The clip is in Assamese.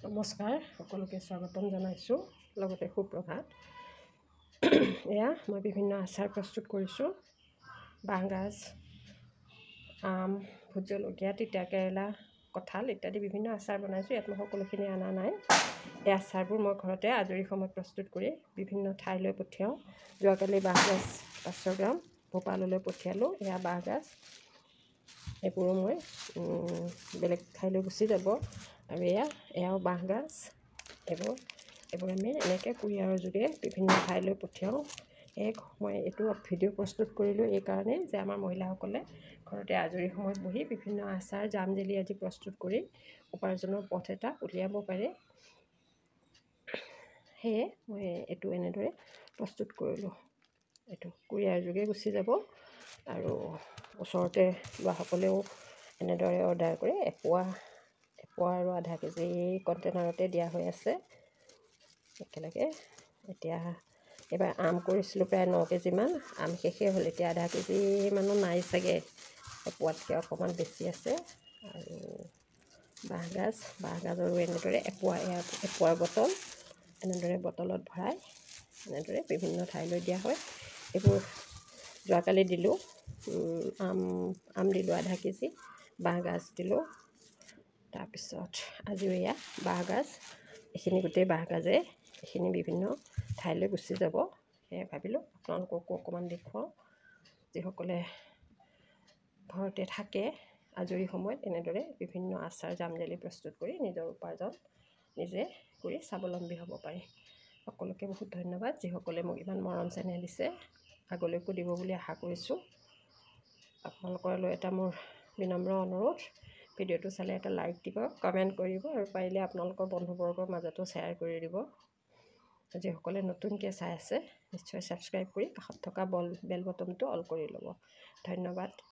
নমস্কাৰ, সকলোকে স্বাগতম জনাইছোঁ, লগতে সুপ্ৰভাত। এয়া মই বিভিন্ন আচাৰ প্ৰস্তুত কৰিছোঁ। বাঁহগাজ, আম, ভোট জলকীয়া, তিতা কেৰেলা, কঁঠাল ইত্যাদি বিভিন্ন আচাৰ বনাইছোঁ। ইয়াত মই সকলোখিনি অনা নাই। এই আচাৰবোৰ মই ঘৰতে আজৰি সময়ত প্ৰস্তুত কৰি বিভিন্ন ঠাইলৈ পঠিয়াওঁ। যোৱাকালি বাঁহগাজ 500 গ্ৰাম ভোপাললৈ পঠিয়ালোঁ। এয়া বাঁহগাজ, এইবোৰো মই বেলেগ ঠাইলৈ গুচি যাব। আৰু এয়াও বাঁহগাজ, এইবোৰ আমি এনেকৈ কুৰিয়াৰৰ যোগে বিভিন্ন ঠাইলৈ পঠিয়াওঁ। মই এইটো ভিডিঅ' প্ৰস্তুত কৰিলোঁ এইকাৰণেই যে আমাৰ মহিলাসকলে ঘৰতে আজৰি সময়ত বহি বিভিন্ন আচাৰ, জাম জেলি আদি প্ৰস্তুত কৰি উপাৰ্জনৰ পথ এটা উলিয়াব পাৰে। সেয়ে মই এইটো এনেদৰে প্ৰস্তুত কৰিলোঁ। এইটো কুৰিয়াৰ যোগে গুচি যাব আৰু ওচৰতে লোৱাসকলেও এনেদৰে অৰ্ডাৰ কৰে। এপোৱা আৰু আধা কেজি কণ্টেইনাৰতে দিয়া হৈ আছে একেলগে। এতিয়া এইবাৰ আম কৰিছিলোঁ প্ৰায় 9 কেজিমান, আম শেষেই হ'ল। এতিয়া আধা কেজি মানো নাই চাগে, এপোৱাতকৈ অকণমান বেছি আছে। আৰু বাঁহগাজৰো এনেদৰে এপোৱাৰ বটল, এনেদৰে বটলত ভৰাই এনেদৰে বিভিন্ন ঠাইলৈ দিয়া হয়। এইবোৰ যোৱাকালি দিলোঁ, আম দিলোঁ আধা কেজি, বাঁহগাজ দিলোঁ। তাৰপিছত আজিও এয়া বাঁহগাজ, এইখিনি গোটেই বাঁহগাজে এইখিনি বিভিন্ন ঠাইলৈ গুচি যাব। সেয়ে ভাবিলোঁ আপোনালোককো অকণমান দেখুৱাওঁ। যিসকলে ঘৰতে থাকে আজৰি সময়ত এনেদৰে বিভিন্ন আচাৰ, জাম জেলি প্ৰস্তুত কৰি নিজৰ উপাৰ্জন নিজে কৰি স্বাৱলম্বী হ'ব পাৰে। সকলোকে বহুত ধন্যবাদ, যিসকলে মোক ইমান মৰম চেনেহ দিছে। আগলৈকো দিব বুলি আশা কৰিছোঁ। আপোনালোকলৈ এটা মোৰ বিনম্ৰ অনুৰোধ, ভিডিঅ'টো চালে এটা লাইক দিব, কমেণ্ট কৰিব আৰু পাৰিলে আপোনালোকৰ বন্ধুবৰ্গৰ মাজতো শ্বেয়াৰ কৰি দিব। যিসকলে নতুনকৈ চাই আছে নিশ্চয় ছাবস্ক্ৰাইব কৰি কাষত থকা বেল বটনটো অল কৰি ল'ব। ধন্যবাদ।